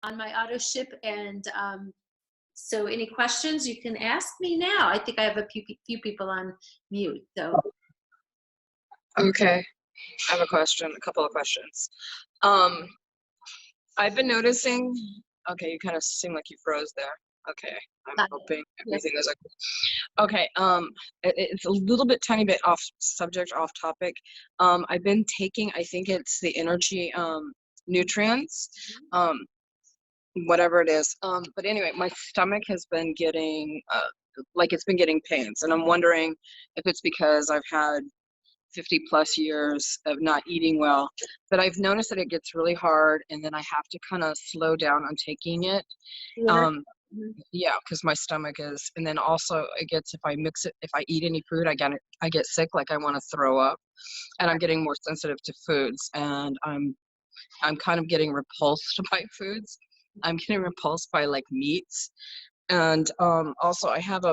on my auto ship. And so any questions you can ask me now. I think I have a few people on mute. So Okay, I have a question, a couple of questions. Um, I've been noticing, okay, you kind of seem like you froze there. Okay, I'm hoping yes. everything is okay. Okay, it's a little bit tiny bit off subject, off topic. I've been taking, I think it's the energy nutrients, whatever it is. But anyway, my stomach has been getting like it's been getting pains, and I'm wondering if it's because I've had 50 plus years of not eating well, but I've noticed that it gets really hard, and then I have to kind of slow down on taking it. Yeah, because my stomach is, and then also it gets, if I mix it, if I eat any food, I get sick, like I want to throw up, and I'm getting more sensitive to foods, and I'm kind of getting repulsed by foods. I'm getting repulsed by like meats, and also I have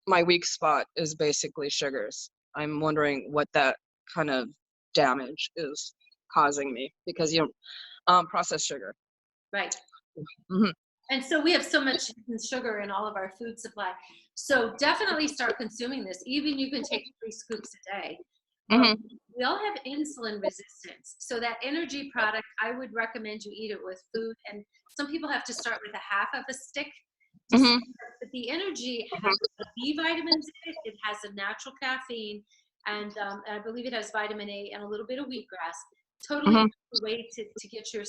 my weak spot is basically sugars. I'm wondering what that kind of damage is causing me, because processed sugar. Right. Mhm. And so we have so much sugar in all of our food supply. So definitely start consuming this. Even you can take 3 scoops a day. We all have insulin resistance. So that energy product, I would recommend you eat it with food. And some people have to start with a half of a stick. But the energy has B vitamins in it. It has a natural caffeine, and I believe it has vitamin A and a little bit of wheatgrass. Totally a way to get your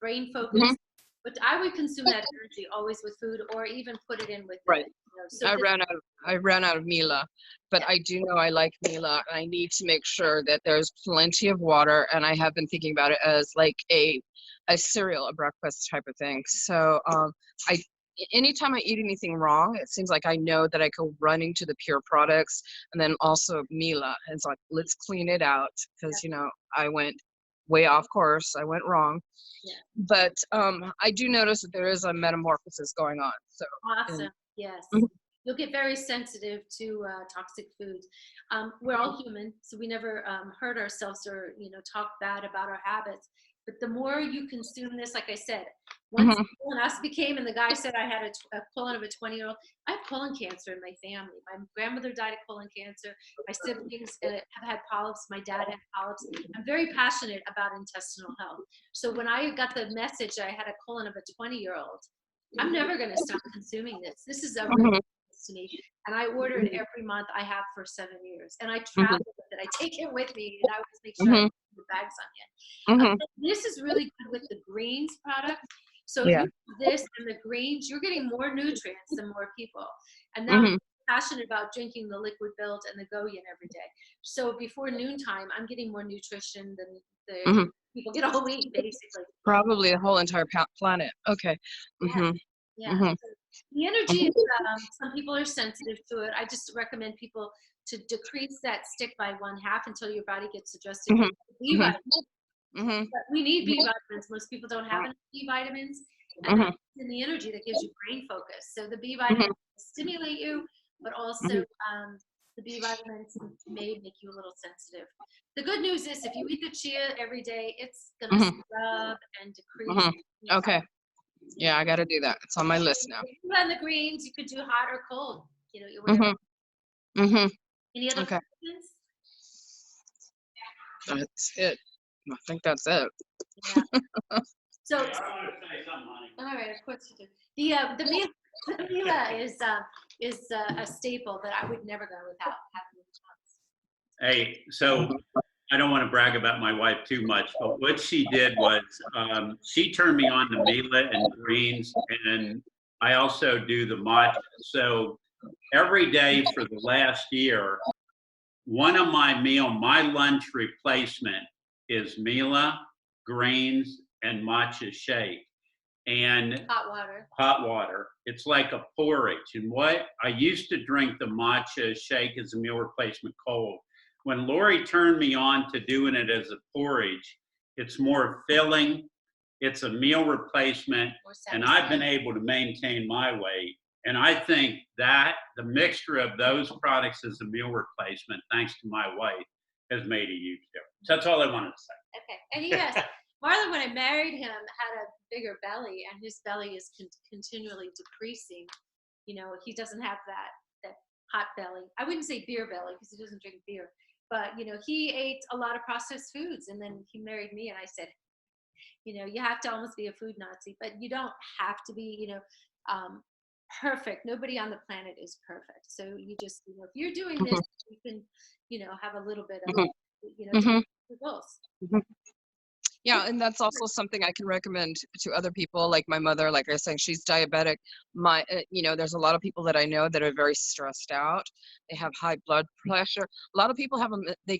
brain focused. But I would consume that energy always with food, or even put it in with Right. it. So I ran out of Mila, but I do know I like Mila. I need to make sure that there's plenty of water, and I have been thinking about it as like a cereal, a breakfast type of thing. So I anytime I eat anything wrong, it seems like I know that I go running to the pure products, and then also Mila. And it's like, let's clean it out, because I went way off course. I went wrong. But I do notice that there is a metamorphosis going on. So awesome. Yes. You'll get very sensitive to toxic foods. We're all human, so we never hurt ourselves or talk bad about our habits. But the more you consume this, like I said, once colonoscopy came and the guy said I had a colon of a 20-year-old, I have colon cancer in my family. My grandmother died of colon cancer. My siblings have had polyps. My dad had polyps. I'm very passionate about intestinal health. So when I got the message that I had a colon of a 20-year-old, I'm never going to stop consuming this. This is a real to me. And I order it every month. I have for 7 years. And I travel with it. I take it with me, and I always make sure I put the bags on it. This is really good with the greens product. So if you do this and the greens, you're getting more nutrients than more people. And now I'm passionate about drinking the liquid build and the Goyen every day. So before noontime, I'm getting more nutrition than the people get all week, basically. Probably the whole entire planet. Okay. Yeah. The energy is, some people are sensitive to it. I just recommend people to decrease that stick by 1/2 until your body gets adjusted to B vitamins. But we need B vitamins. Most people don't have enough B vitamins. And that's in the energy that gives you brain focus. So the B vitamins stimulate you, but also the B vitamins may make you a little sensitive. The good news is if you eat the chia every day, it's going to scrub and decrease. Okay. Yeah, I got to do that. It's on my list now. And the greens, you could do hot or cold. You Any other questions? That's it. I think that's it. Yeah. So, I want to say something, honey. All right, of course you do. The Mila is a staple that I would never go without having. Hey, so I don't want to brag about my wife too much, but what she did was she turned me on to Mila and greens, and I also do the matcha. So every day for the last year, one of my lunch replacement is Mila, greens, and matcha shake. And hot water. It's like a porridge. And what I used to drink the matcha shake as a meal replacement cold. When Lori turned me on to doing it as a porridge, it's more filling, it's a meal replacement, and I've been able to maintain my weight. And I think that the mixture of those products as a meal replacement, thanks to my wife, has made a huge difference. That's all I wanted to say. Okay. And yes, Marlon, when I married him, had a bigger belly, and his belly is continually decreasing. You know, he doesn't have that hot belly. I wouldn't say beer belly because he doesn't drink beer, but you know, he ate a lot of processed foods, and then he married me, and I said, you know, you have to almost be a food Nazi, but you don't have to be, you know, perfect. Nobody on the planet is perfect. So you just, you know, if you're doing this, you can, you know, have a little bit of, you know, to the goals. Yeah, and that's also something I can recommend to other people. Like my mother, like I was saying, she's diabetic. You know, there's a lot of people that I know that are very stressed out. They have high blood pressure. A lot of people have they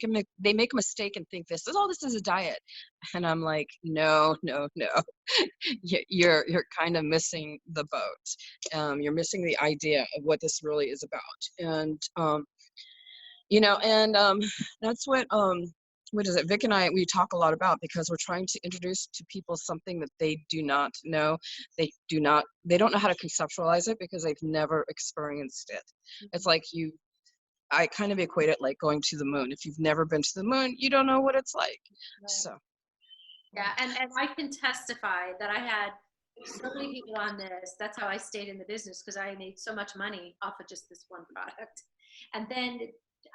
make a mistake and think this is a diet, and I'm like, no, no, no. You're kind of missing the boat. You're missing the idea of what this really is about, and you know, and that's what is it? Vic and I, we talk a lot about, because we're trying to introduce to people something that they do not know. They don't know how to conceptualize it because they've never experienced it. It's like I kind of equate it like going to the moon. If you've never been to the moon, you don't know what it's like. Right. So. Yeah, and I can testify that I had so many people on this. That's how I stayed in the business, because I made so much money off of just this one product. And then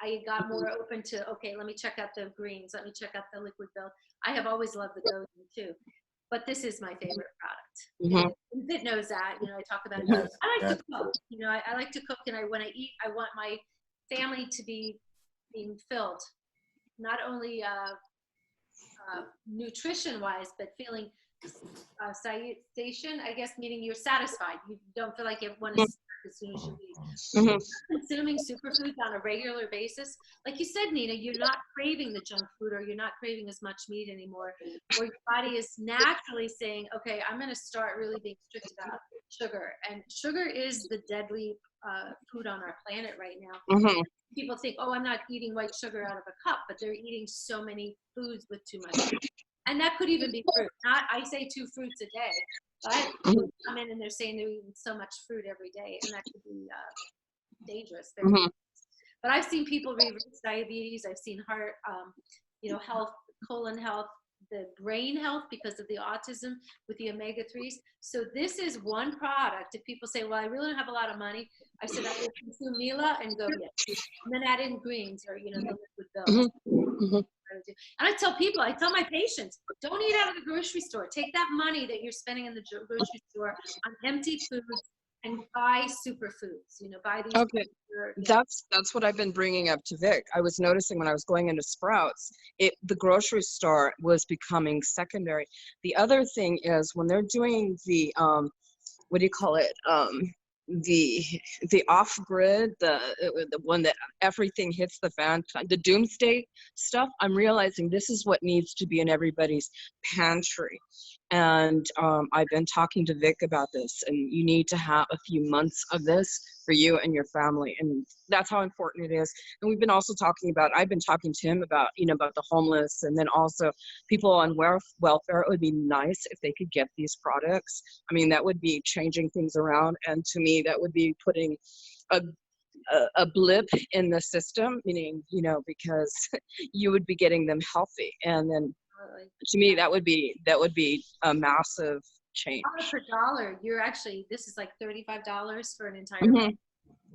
I got more open to, okay, let me check out the greens. Let me check out the liquid build. I have always loved the goji too, but this is my favorite product. It knows that, you know, I talk about it. I like to cook, you know, I like to cook, and when I eat, I want my family to be being filled, not only nutrition wise, but feeling satiation, I guess, meaning you're satisfied. You don't feel like you want to as soon as you leave. Consuming superfoods on a regular basis, like you said, Nina, you're not craving the junk food, or you're not craving as much meat anymore, or your body is naturally saying, okay, I'm going to start really being strict about sugar. And sugar is the deadly food on our planet right now. People think, oh, I'm not eating white sugar out of a cup, but they're eating so many foods with too much sugar. And that could even be fruit. Not, I say 2 fruits a day, but people come in and they're saying they're eating so much fruit every day, and that could be dangerous. But I've seen people reverse diabetes. I've seen heart, you know, health, colon health, the brain health because of the autism with the omega-3s. So this is one product. If people say, well, I really don't have a lot of money, I said, I will consume Mila and go get it. And then add in greens, or, you know, the liquid bills. And I tell people, I tell my patients, don't eat out of the grocery store. Take that money that you're spending in the grocery store on empty foods and buy superfoods, you know, buy these. Okay. That's what I've been bringing up to Vic. I was noticing when I was going into Sprouts, the grocery store was becoming secondary. The other thing is when they're doing the what do you call it? The off-grid, the one that everything hits the fan, the doomsday stuff. I'm realizing this is what needs to be in everybody's pantry. And I've been talking to Vic about this, and you need to have a few months of this for you and your family, and that's how important it is. And we've been also talking about, I've been talking to him about, you know, about the homeless, and then also people on welfare. It would be nice if they could get these products. I mean, that would be changing things around, and to me, that would be putting a blip in the system, meaning, you know, because you would be getting them healthy, and then to me that would be a massive change. $1 per dollar, you're actually, this is like $35 for an entire month.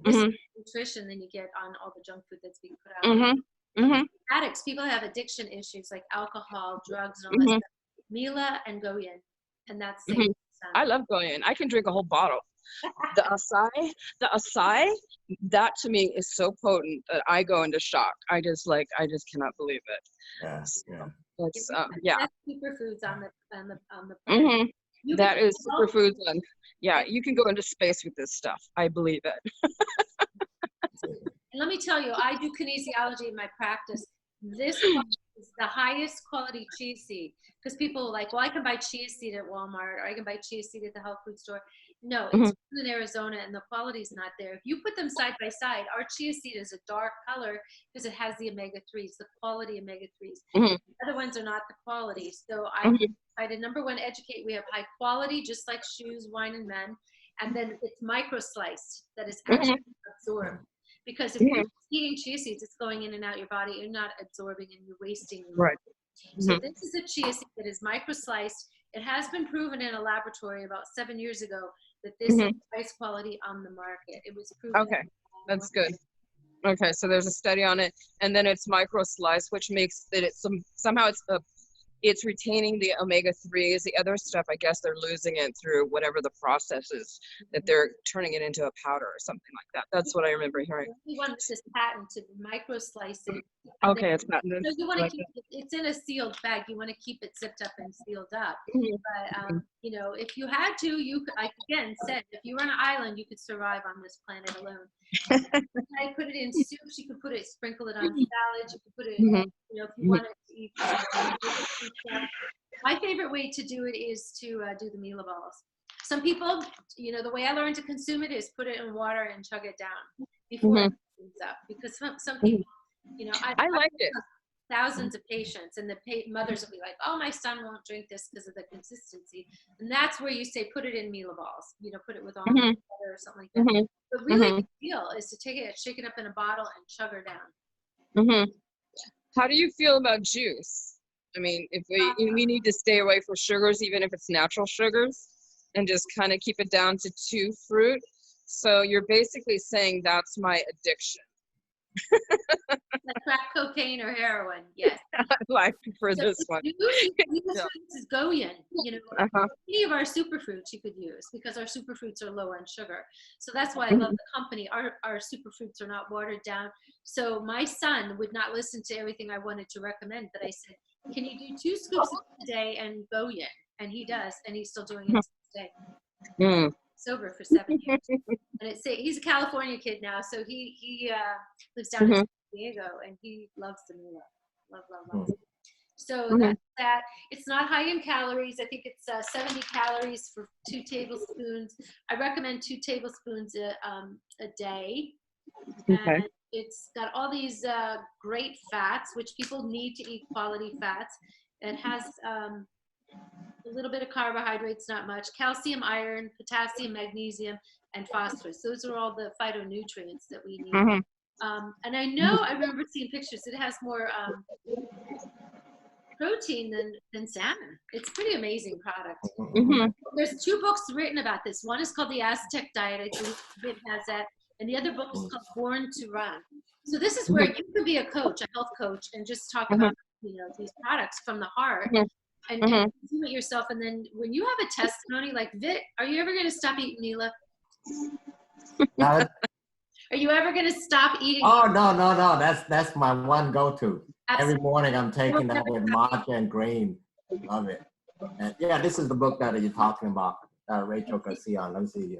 This is nutrition than you get on all the junk food that's being put out. Addicts, people have addiction issues like alcohol, drugs, and all that stuff. Mila and Goyen, and that's I love Goyen. I can drink a whole bottle. The acai, that to me is so potent that I go into shock. I just cannot believe it. Yeah, It's That's superfoods on the planet. That is superfoods, and yeah, you can go into space with this stuff. I believe it. And let me tell you, I do kinesiology in my practice. This is the highest quality chia seed, because people are like, well, I can buy chia seed at Walmart, or I can buy chia seed at the health food store. No, it's in Arizona, and the quality is not there. If you put them side by side, our chia seed is a dark color because it has the omega-3s, the quality omega-3s. The other ones are not the quality. So I try to, number one, educate. We have high quality, just like shoes, wine, and men. And then it's micro-sliced, that is actually absorbed. Because if you're eating chia seeds, it's going in and out your body. You're not absorbing, and you're wasting. Right. So this is a chia seed that is micro-sliced. It has been proven in a laboratory about 7 years ago that this is the highest quality on the market. It was proven. Okay, that's good. Okay, so there's a study on it, and then it's micro slice, which makes that it's somehow it's retaining the omega-3s. The other stuff, I guess they're losing it through whatever the process is that they're turning it into a powder or something like that. That's what I remember hearing. We want this patent to micro slice it. Okay, it's patented. So you want to keep it, it's in a sealed bag. You want to keep it zipped up and sealed up. But you know, if you had to, you could, I again said, if you were on an island, you could survive on this planet alone. I put it in soups. You could put it, sprinkle it on salads. You could put it, you know, if you wanted to eat. My favorite way to do it is to do the Mila balls. Some people, you know, the way I learned to consume it is put it in water and chug it down before it heats up. Because some people, you know, I liked it. Thousands of patients, and the mothers will be like, "Oh, my son won't drink this because of the consistency." And that's where you say, put it in Mila balls. You know, put it with almond butter or something like that. But really, the deal is to take it, shake it up in a bottle, and chug her down. How do you feel about juice? I mean, if we need to stay away from sugars, even if it's natural sugars, and just kind of keep it down to 2 fruit. So you're basically saying that's my addiction. Like crack cocaine or heroin, yes. I prefer this one. This is Goyen. You know, any of our superfruits you could use because our superfruits are low on sugar. So that's why I love the company. Our superfruits are not watered down. So my son would not listen to everything I wanted to recommend. But I said, "Can you do 2 scoops a day and Goyen?" And he does, and he's still doing it today. Sober for 7 years, and he's a California kid now, so he lives down in San Diego, and he loves the Mila, love. So that's that. It's not high in calories. I think it's 70 calories for 2 tablespoons. I recommend 2 tablespoons a day, and it's got all these great fats, which people need to eat quality fats. It has a little bit of carbohydrates, not much, calcium, iron, potassium, magnesium, and phosphorus. Those are all the phytonutrients that we need. And I know, I remember seeing pictures, it has more protein than salmon. It's a pretty amazing product. There's 2 books written about this. One is called The Aztec Diet. I believe it has that. And the other book is called Born to Run. So this is where you can be a coach, a health coach, and just talk about, you know, these products from the heart. And consume it yourself. And then when you have a testimony like Vic, are you ever going to stop eating Mila? Are you ever going to stop eating? Oh, no. That's my one go-to. Every morning I'm taking that with matcha and green. Love it. And yeah, this is the book that you're talking about, Rachel Garcia. Let me see.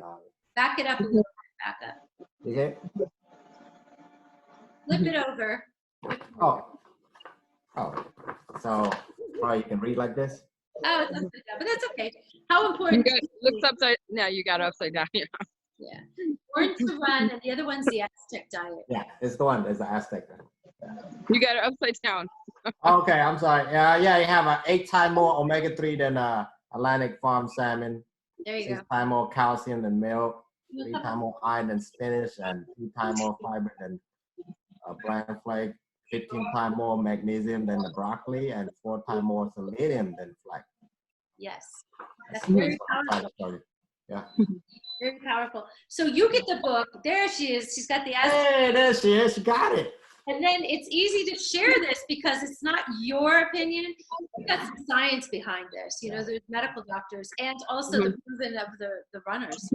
Back it up a little bit. Back up. Okay. Flip it over. Oh. So, you can read like this? Oh, it's upside down, but that's okay. How important? Looks upside. No, you got it upside down. Yeah. Born to Run, and the other one's The Aztec Diet. Yeah, it's the one. It's the Aztec. You got it upside down. Okay, I'm sorry. Yeah, you have 8 times more omega-3 than Atlantic farm salmon. There you 6 times more calcium than milk. 3 times more iron than spinach, and 2 times more fiber than brown flake. 15 times more magnesium than the broccoli, and 4 times more selenium than flax. Yes, that's very powerful. Yeah. Very powerful. So you get the book. There she is. She's got the Aztec. Hey, there she is. She got it. And then it's easy to share this because it's not your opinion. We've got some science behind this. You know, there's medical doctors and also the proven of the runners.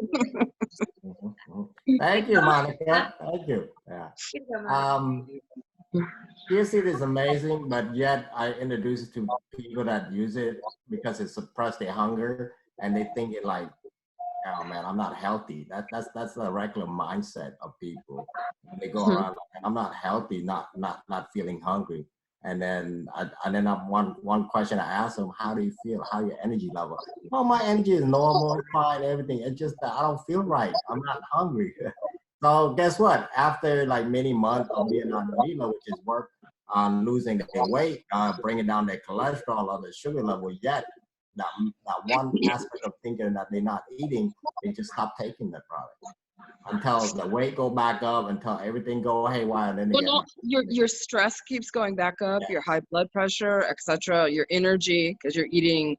Thank you, Monica. Thank you. Yeah. PSC is amazing, but yet I introduce it to people that use it because it suppresses their hunger and they think it like, oh man, I'm not healthy. That's the regular mindset of people. And they go around like, I'm not healthy, not feeling hungry. And then one question I ask them, how do you feel? How your energy level? Oh, my energy is normal, fine, everything. It's just that I don't feel right. I'm not hungry. So guess what? After like many months of being on the Mila, which is work on losing their weight, bringing down their cholesterol or the sugar level, yet that one aspect of thinking that they're not eating, they just stop taking the product until the weight go back up, until everything go haywire. And then your stress keeps going back up, your high blood pressure, etc., your energy, because you're eating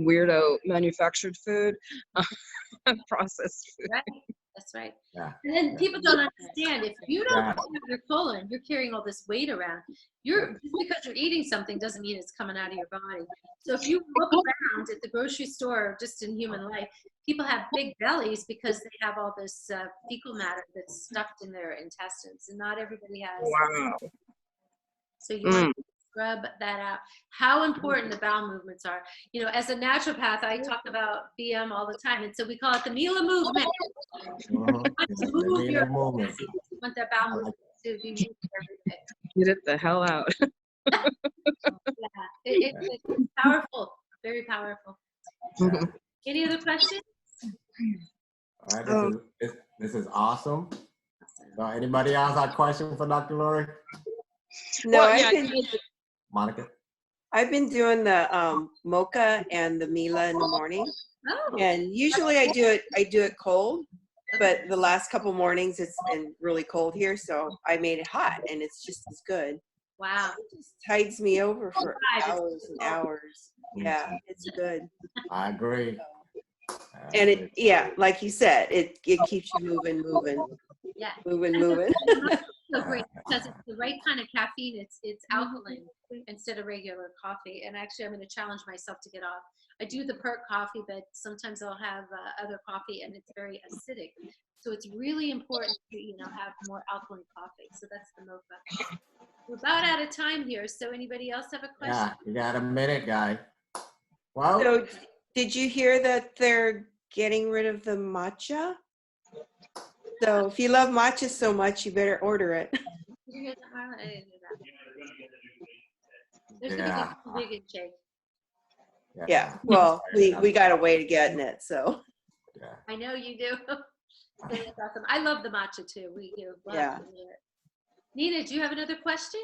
weirdo manufactured food, processed food. Right. That's right. Yeah. And then people don't understand, if you don't Yeah. have your colon, you're carrying all this weight around. Just because you're eating something doesn't mean it's coming out of your body. So if you look around at the grocery store, just in human life, people have big bellies because they have all this fecal matter that's stuffed in their intestines, and not everybody has. Wow. So you want to scrub that out. How important the bowel movements are. You know, as a naturopath, I talk about BM all the time, and so we call it the Mila movement. You want to move your movement. you want that bowel movement to be moved every day. Get it the hell out. Yeah, it's powerful, very powerful. Yeah. Any other questions? All right, this is awesome. So anybody else have a question for Dr. Lori? No, Well, Monica? I've been doing the mocha and the Mila in the morning, Oh, and usually I do it cold, but the last couple mornings it's been really cold here, so I made it hot, and it's just as good. wow. It just tides me over for hours and hours. Yeah, it's good. I agree. And it, yeah, like you said, it keeps you moving. Yeah. Moving. So great because it's the right kind of caffeine. It's alkaline instead of regular coffee. And actually, I'm going to challenge myself to get off. I do the perk coffee, but sometimes I'll have other coffee, and it's very acidic. So it's really important to have more alkaline coffee. So that's the mocha. We're about out of time here. So anybody else have a question? Yeah, you got a minute, guy. Well, So, did you hear that they're getting rid of the matcha? So if you love matcha so much, you better order it. Did you hear that, Marla? I didn't hear that. There's going to be a vegan shake. Yeah. Well, we got a way to getting it, so. Yeah. I know you do. That's awesome. I love the matcha too. We do. Yeah. Nina, do you have another question?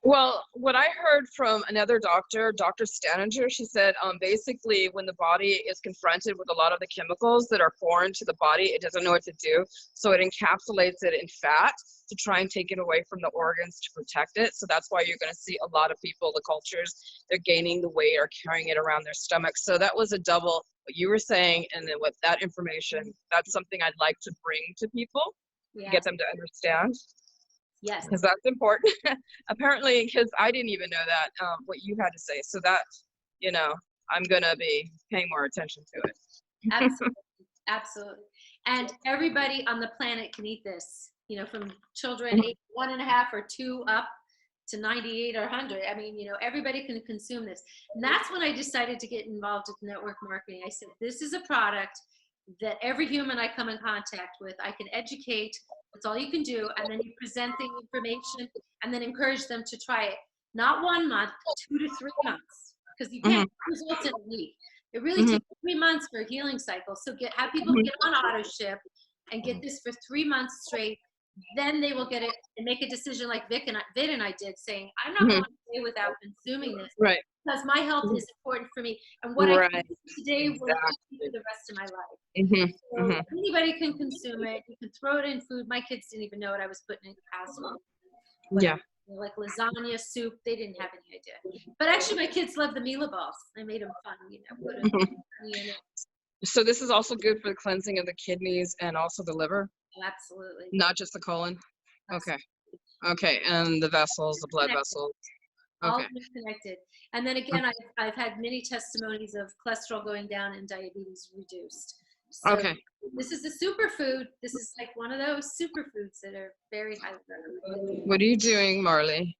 Well, what I heard from another doctor, Dr. Staninger, she said basically when the body is confronted with a lot of the chemicals that are foreign to the body, it doesn't know what to do. So it encapsulates it in fat to try and take it away from the organs to protect it. So that's why you're going to see a lot of people, the cultures, they're gaining the weight or carrying it around their stomach. So that was a double what you were saying. And then with that information, that's something I'd like to bring to people, to get them to understand. Yes. Because that's important. Apparently, because I didn't even know that, what you had to say. So that, I'm going to be paying more attention to it. Absolutely. Absolutely. And everybody on the planet can eat this, from children 1.5 or 2 up to 98 or 100. I mean, everybody can consume this. And that's when I decided to get involved with network marketing. I said, this is a product that every human I come in contact with, I can educate. That's all you can do. And then you present the information and then encourage them to try it. Not 1 month, 2 to 3 months, because you can't get results in a week. It really takes 3 months for a healing cycle. So have people get on auto ship and get this for 3 months straight. Then they will get it and make a decision like Vid and I did, saying, I'm not going to stay without consuming this. Right. Because my health is important for me. And what I can do today will help me for the rest of my life. So anybody can consume it. You can throw it in food. My kids didn't even know what I was putting in casserole. Yeah. Like lasagna, soup, they didn't have any idea. But actually, my kids love the Mila balls. I made them fun, put honey in it. So this is also good for the cleansing of the kidneys and also the liver? Absolutely. Not just the colon? Okay. Okay, and the vessels, the blood vessels. All Okay. connected. And then again, I've had many testimonies of cholesterol going down and diabetes reduced. So Okay. This is a superfood. This is like one of those superfoods that are very highly recommended. What are you doing, Marley?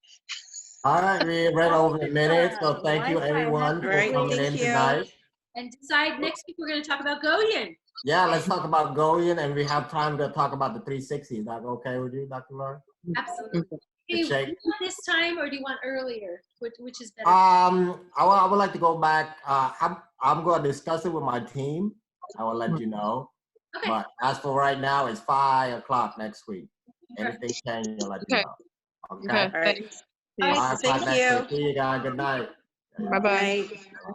All right, we read over a minute, so thank you everyone for coming in tonight. And decide next week we're going to talk about Goyen. Yeah, let's talk about Goyen, and we have time to talk about the 360. Is that okay with you, Dr. Laura? Absolutely. Hey, do you want this time or do you want earlier? Which is better? I would like to go back. I'm going to discuss it with my team. I will let you know. Okay. But as for right now, it's 5 o'clock next week. Anything changes, I'll let you know. Okay. Okay. Thanks. All right. Thank you. See you guys. Good night. Bye-bye. Bye.